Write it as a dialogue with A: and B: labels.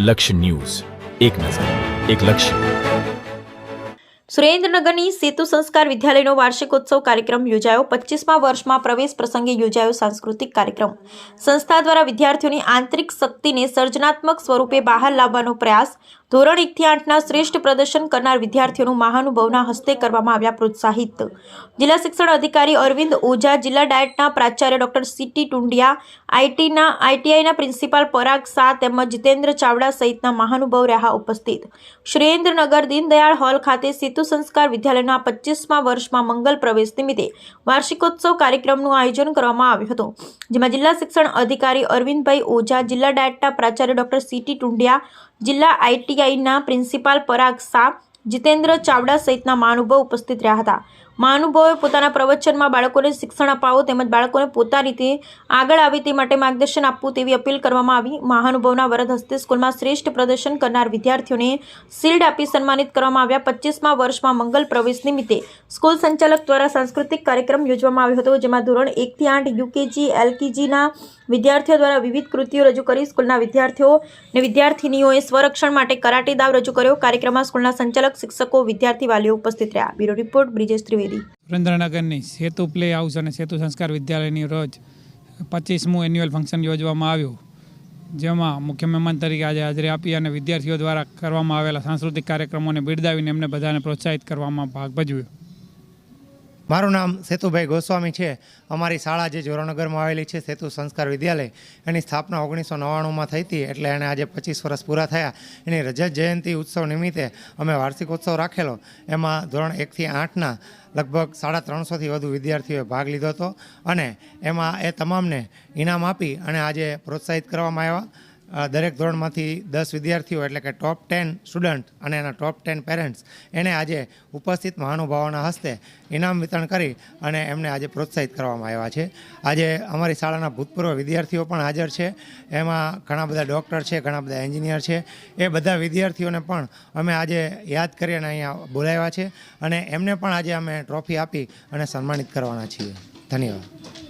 A: લક્ષ્ય ન્યૂઝ, એક નજર, એક લક્ષ્ય.
B: સુરેન્દ્રનગરની સેતુ સંસ્કાર વિદ્યાલયનો વાર્ષિકોત્સવ કાર્યક્રમ યોજાયો. 25મા વર્ષમાં પ્રવેશ પ્રસંગે યોજાયો સાંસ્કૃતિક કાર્યક્રમ. સંસ્થા દ્વારા વિદ્યાર્થીઓની આંતરિક શક્તિને સર્જનાત્મક સ્વરૂપે બહાર લાવવાનો પ્રયાસ. ધોરણ 1 થી 8ના શ્રેષ્ઠ પ્રદર્શન કરનાર વિદ્યાર્થીઓનું મહાનુભાવના હસ્તે કરવામાં આવ્યા પ્રોત્સાહિત. જિલ્લા શિક્ષણ અધિકારી અરવિંદ ઓઝા, જિલ્લા ડાયટના પ્રાચાર્ય ડોક્ટર સીટી ટુંડિયા, આઈટીઆઈના પ્રિન્સિપાલ પરાગ શાહ તેમજ જીતેન્દ્ર ચાવડા સહિતના મહાનુભાવ રહ્યા ઉપસ્થિત. સુરેન્દ્રનગર દીનદયાળ હોલ ખાતે સેતુ સંસ્કાર વિદ્યાલયના 25મા વર્ષમાં મંગલ પ્રવેશ નિમિત્તે વાર્ષિકોત્સવ કાર્યક્રમનું આયોજન કરવામાં આવ્યું હતું, જેમાં જિલ્લા શિક્ષણ અધિકારી અરવિંદભાઈ ઓઝા, જિલ્લા ડાયટના પ્રાચાર્ય ડોક્ટર સીટી ટુંડિયા, જિલ્લા આઈટીઆઈના પ્રિન્સિપાલ પરાગ શાહ, જીતેન્દ્ર ચાવડા સહિતના મહાનુભાવો ઉપસ્થિત રહ્યા હતા. મહાનુભાવોએ પોતાના પ્રવચનમાં બાળકોને શિક્ષણ અપાવો તેમજ બાળકોને પોતાની રીતે આગળ આવે તે માટે માર્ગદર્શન આપવું તેવી અપીલ કરવામાં આવી. મહાનુભાવના વરદ હસ્તે સ્કૂલમાં શ્રેષ્ઠ પ્રદર્શન કરનાર વિદ્યાર્થીઓને શિલ્ડ આપી સન્માનિત કરવામાં આવ્યા. 25મા વર્ષમાં મંગલ પ્રવેશ નિમિત્તે સ્કૂલ સંચાલક દ્વારા સાંસ્કૃતિક કાર્યક્રમ યોજવામાં આવ્યો હતો, જેમાં ધોરણ 1 થી 8 યુકેજી, એલકેજીના વિદ્યાર્થીઓ દ્વારા વિવિધ કૃતિઓ રજૂ કરી. સ્કૂલના વિદ્યાર્થીઓ અને વિદ્યાર્થીનીઓએ સ્વરક્ષણ માટે કરાટે દાવ રજૂ કર્યો. કાર્યક્રમમાં સ્કૂલના સંચાલક, શિક્ષકો, વિદ્યાર્થી વાલીઓ ઉપસ્થિત રહ્યા. Bureau report Brijesh Trivedi.
C: સુરેન્દ્રનગરની સેતુ પ્લે હાઉસ અને સેતુ સંસ્કાર વિદ્યાલયની રોજ 25મું એન્યુઅલ ફંક્શન યોજવામાં આવ્યું, જેમાં મુખ્ય મહેમાન તરીકે આજે હાજરી આપી અને વિદ્યાર્થીઓ દ્વારા કરવામાં આવેલા સાંસ્કૃતિક કાર્યક્રમોને બિરદાવીને એમને બધાને પ્રોત્સાહિત કરવામાં ભાગ ભજવ્યો.
D: મારું નામ સેતુભાઈ ગોસ્વામી છે. અમારી શાળા જે જોરાનગરમાં આવેલી છે સેતુ સંસ્કાર વિદ્યાલય, એની સ્થાપના 1999માં થઈ હતી. એટલે એને આજે 25 વર્ષ પૂરા થયા. એની રજત જયંતિ ઉત્સવ નિમિત્તે અમે વાર્ષિકોત્સવ રાખેલો. એમાં ધોરણ 1 થી 8ના લગભગ 350થી વધુ વિદ્યાર્થીઓએ ભાગ લીધો હતો અને એમાં એ તમામને ઇનામ આપી અને આજે પ્રોત્સાહિત કરવામાં આવ્યા. દરેક ધોરણમાંથી 10 વિદ્યાર્થીઓ એટલે કે ટોપ 10 સ્ટુડન્ટ અને એના ટોપ 10 પેરેન્ટ્સ એને આજે ઉપસ્થિત મહાનુભાવોના હસ્તે ઇનામ વિતરણ કરી અને એમને આજે પ્રોત્સાહિત કરવામાં આવ્યા છે. આજે અમારી શાળાના ભૂતપૂર્વ વિદ્યાર્થીઓ પણ હાજર છે. એમાં ઘણા બધા ડૉક્ટર છે, ઘણા બધા એન્જિનિયર છે. એ બધા વિદ્યાર્થીઓને પણ અમે આજે યાદ કરી અને અહીંયા બોલાવ્યા છે અને એમને પણ આજે અમે ટ્રોફી આપી અને સન્માનિત કરવાના છીએ. ધન્યવાદ.